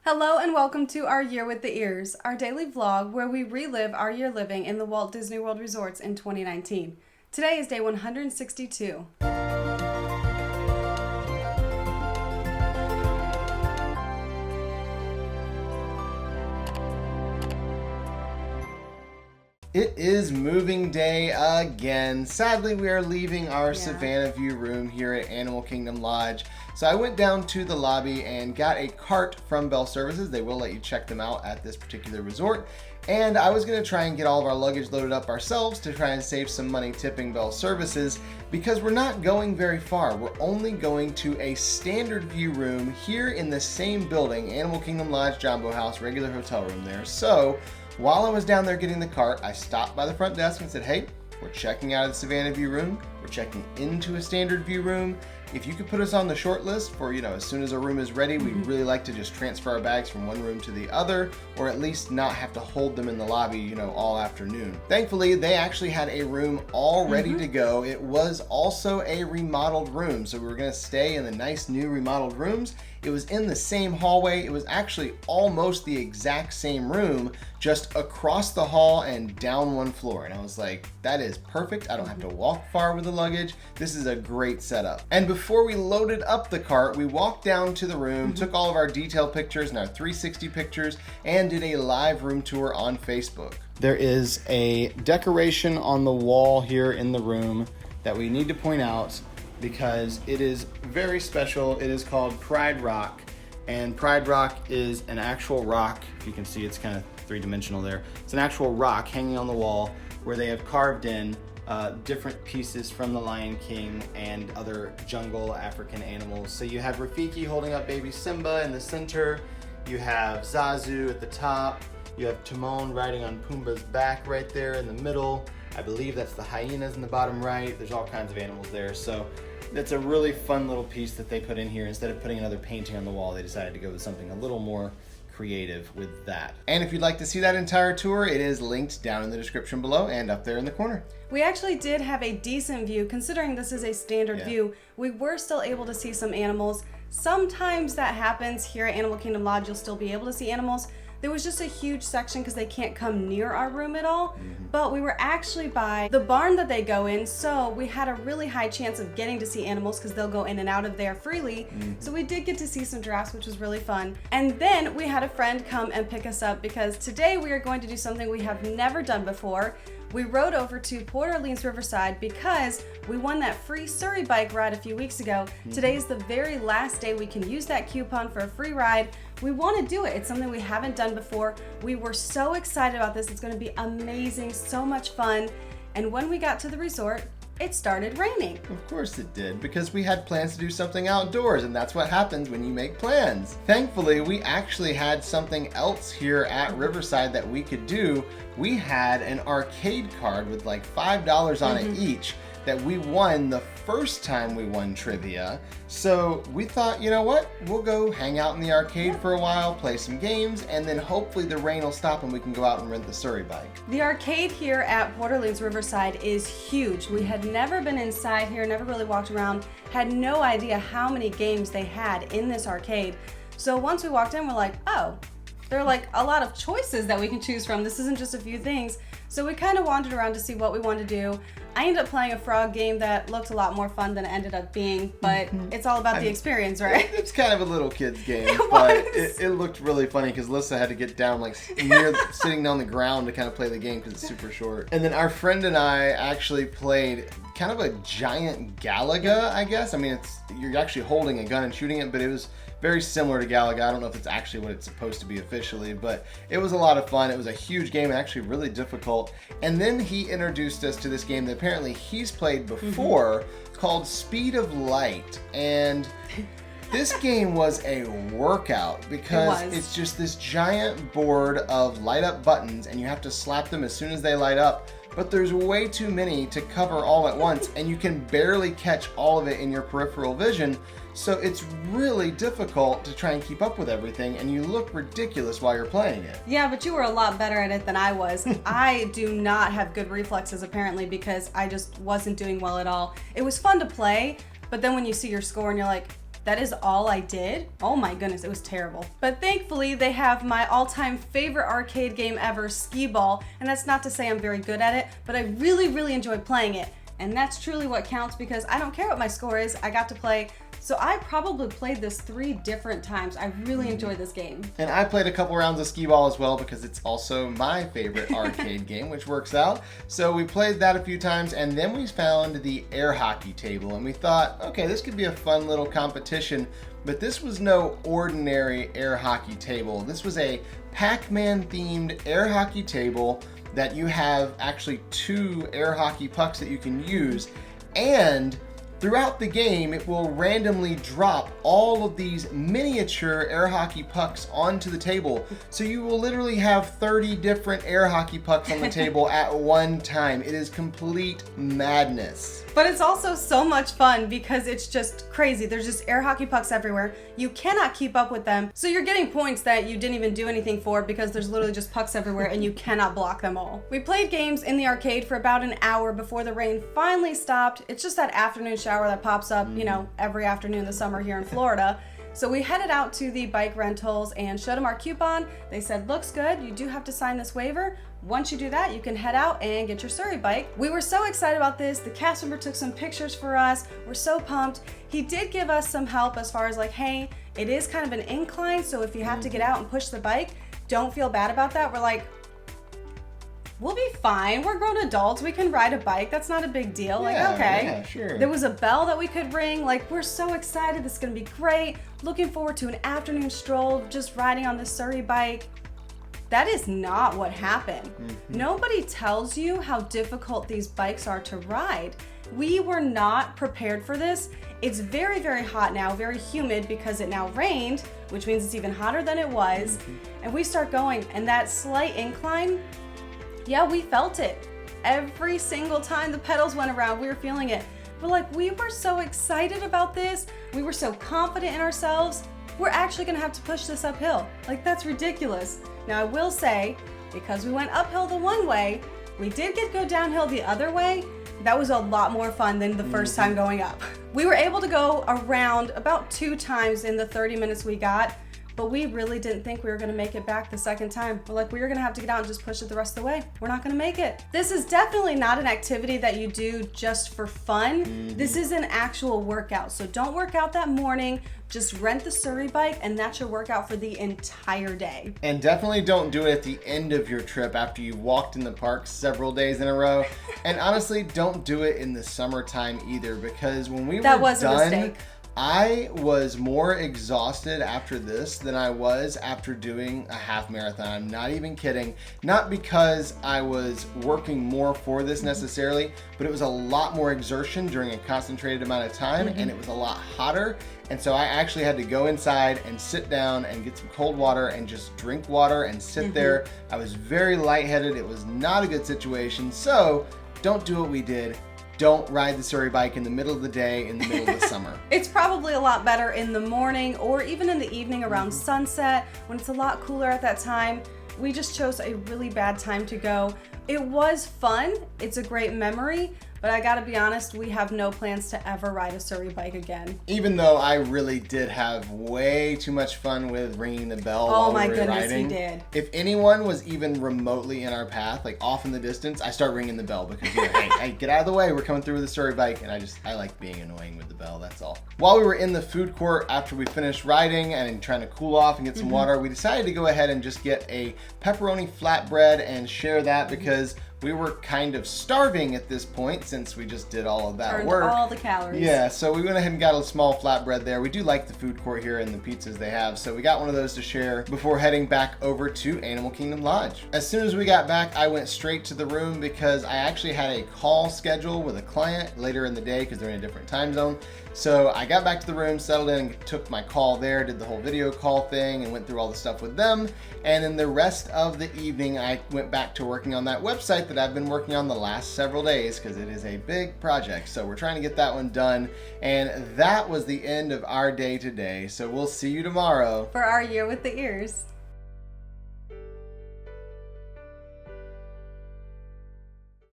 Hello and welcome to our Year with the Ears, our daily vlog where we relive our year living in the Walt Disney World resorts in 2019. Today is day 162. It is moving day again. Sadly, we are leaving our Savannah View room here at Animal Kingdom Lodge. So I went down to the lobby and got a cart from Bell Services. They will let you check them out at this particular resort. And I was going to try and get all of our luggage loaded up ourselves to try and save some money tipping Bell Services because we're not going very far. We're only going to a standard view room here in the same building, Animal Kingdom Lodge, Jumbo House, regular hotel room there. So while I was down there getting the cart, I stopped by the front desk and said, hey, we're checking out of the Savannah View room. We're checking into a standard view room. If you could put us on the short list for, as soon as a room is ready, we'd really like to just transfer our bags from one room to the other, or at least not have to hold them in the lobby, all afternoon. Thankfully, they actually had a room all ready to go. It was also a remodeled room, so we were going to stay in the nice new remodeled rooms. It was in the same hallway. It was actually almost the exact same room, just across the hall and down one floor. And I was like, that is perfect. I don't have to walk far with the luggage. This is a great setup. And before we loaded up the cart, we walked down to the room, took all of our detail pictures and our 360 pictures, and did a live room tour on Facebook. There is a decoration on the wall here in the room that we need to point out because it is very special. It is called Pride Rock, and Pride Rock is an actual rock. If you can see, it's kind of three-dimensional there. It's an actual rock hanging on the wall where they have carved in different pieces from the Lion King and other jungle African animals. So you have Rafiki holding up baby Simba in the center, you have Zazu at the top, you have Timon riding on Pumbaa's back right there in the middle. I believe that's the hyenas in the bottom right. There's all kinds of animals there. So that's a really fun little piece that they put in here. Instead of putting another painting on the wall, they decided to go with something a little more creative with that. And if you'd like to see that entire tour, it is linked down in the description below and up there in the corner. We actually did have a decent view. Considering this is a standard view, we were still able to see some animals. Sometimes that happens here at Animal Kingdom Lodge. You'll still be able to see animals. There was just a huge section because they can't come near our room at all. But we were actually by the barn that they go in, so we had a really high chance of getting to see animals because they'll go in and out of there freely. So we did get to see some giraffes, which was really fun. And then we had a friend come and pick us up because today we are going to do something we have never done before. We rode over to Port Orleans Riverside because we won that free Surrey bike ride a few weeks ago. Today is the very last day we can use that coupon for a free ride. We want to do it. It's something we haven't done before. We were so excited about this. It's going to be amazing, so much fun. And when we got to the resort, it started raining. Of course it did, because we had plans to do something outdoors, and that's what happens when you make plans. Thankfully, we actually had something else here at Riverside that we could do. We had an arcade card with like $5 on it each that we won the first time we won trivia. So we thought, you know what? We'll go hang out in the arcade for a while, play some games, and then hopefully the rain will stop and we can go out and rent the Surrey bike. The arcade here at Port Orleans Riverside is huge. We had never been inside here, never really walked around, had no idea how many games they had in this arcade. So once we walked in, we're like, oh, there are like a lot of choices that we can choose from. This isn't just a few things. So we kind of wandered around to see what we wanted to do. I ended up playing a frog game that looked a lot more fun than it ended up being, but it's all about the experience, right? It's kind of a little kid's game, It but was. it looked really funny because Alyssa had to get down like near sitting on the ground to kind of play the game because it's super short. And then our friend and I actually played kind of a giant Galaga, I guess. I mean, you're actually holding a gun and shooting it, but it was very similar to Galaga. I don't know if it's actually what it's supposed to be officially, but it was a lot of fun. It was a huge game and actually really difficult. And then he introduced us to this game that apparently he's played before called Speed of Light. And this game was a workout because it's just this giant board of light up buttons and you have to slap them as soon as they light up. But there's way too many to cover all at once and you can barely catch all of it in your peripheral vision. So it's really difficult to try and keep up with everything, and you look ridiculous while you're playing it. Yeah, but you were a lot better at it than I was. I do not have good reflexes apparently because I just wasn't doing well at all. It was fun to play, but then when you see your score and you're like, that is all I did. Oh my goodness, it was terrible. But thankfully, they have my all-time favorite arcade game ever, Skee Ball, and that's not to say I'm very good at it, but I really, really enjoy playing it. And that's truly what counts because I don't care what my score is, I got to play. So I probably played this 3 different times. I really enjoyed this game. And I played a couple rounds of Skee Ball as well because it's also my favorite arcade game, which works out. So we played that a few times, and then we found the air hockey table, and we thought, okay, this could be a fun little competition. But this was no ordinary air hockey table. This was a Pac-Man themed air hockey table that you have actually 2 air hockey pucks that you can use, and throughout the game, it will randomly drop all of these miniature air hockey pucks onto the table. So you will literally have 30 different air hockey pucks on the table at one time. It is complete madness. But it's also so much fun because it's just crazy. There's just air hockey pucks everywhere. You cannot keep up with them. So you're getting points that you didn't even do anything for because there's literally just pucks everywhere and you cannot block them all. We played games in the arcade for about an hour before the rain finally stopped. It's just that afternoon shower that pops up, you know, every afternoon in the summer here in Florida. So we headed out to the bike rentals and showed them our coupon. They said, looks good, you do have to sign this waiver. Once you do that, you can head out and get your Surrey bike. We were so excited about this. The cast member took some pictures for us. We're so pumped. He did give us some help as far as like, hey, it is kind of an incline, so if you have to get out and push the bike, don't feel bad about that. We're like, we'll be fine. We're grown adults. We can ride a bike. That's not a big deal. Like, okay. Yeah, sure. There was a bell that we could ring. Like, we're so excited. This is going to be great. Looking forward to an afternoon stroll, just riding on the Surrey bike. That is not what happened. Nobody tells you how difficult these bikes are to ride. We were not prepared for this. It's very, very hot now, very humid because it now rained, which means it's even hotter than it was. And we start going, and that slight incline, yeah, we felt it. Every single time the pedals went around, we were feeling it. But like, we were so excited about this. We were so confident in ourselves. We're actually gonna have to push this uphill. Like, that's ridiculous. Now I will say, because we went uphill the one way, we did go downhill the other way. That was a lot more fun than the first time going up. We were able to go around about 2 times in the 30 minutes we got, but we really didn't think we were gonna make it back the second time. We're like, we were gonna have to get out and just push it the rest of the way. We're not gonna make it. This is definitely not an activity that you do just for fun. This is an actual workout. So don't work out that morning, just rent the Surrey bike and that's your workout for the entire day. And definitely don't do it at the end of your trip after you've walked in the park several days in a row. And honestly, don't do it in the summertime either, because when we were done, a mistake. I was more exhausted after this than I was after doing a half marathon. I'm not even kidding. Not because I was working more for this necessarily, but it was a lot more exertion during a concentrated amount of time, and it was a lot hotter. And so I actually had to go inside and sit down and get some cold water and just drink water and sit there. I was very lightheaded. It was not a good situation. So don't do what we did. Don't ride the Surrey bike in the middle of the day in the middle of the summer. It's probably a lot better in the morning or even in the evening around sunset when it's a lot cooler at that time. We just chose a really bad time to go. It was fun. It's a great memory. But I gotta be honest, we have no plans to ever ride a Surrey bike again. Even though I really did have way too much fun with ringing the bell Oh while my we were goodness, riding. you did. If anyone was even remotely in our path, like off in the distance, I start ringing the bell because, you know, hey, get out of the way, we're coming through with a Surrey bike, and I like being annoying with the bell, that's all. While we were in the food court after we finished riding and trying to cool off and get some water, we decided to go ahead and just get a pepperoni flatbread and share that because we were kind of starving at this point since we just did all of that Burned work. all the calories. Yeah, so we went ahead and got a small flatbread there. We do like the food court here and the pizzas they have, so we got one of those to share before heading back over to Animal Kingdom Lodge. As soon as we got back, I went straight to the room because I actually had a call scheduled with a client later in the day because they're in a different time zone. So I got back to the room, settled in, and took my call there, did the whole video call thing, and went through all the stuff with them. And then the rest of the evening, I went back to working on that website that I've been working on the last several days because it is a big project. So we're trying to get that one done. And that was the end of our day today. So we'll see you tomorrow For our year with the ears.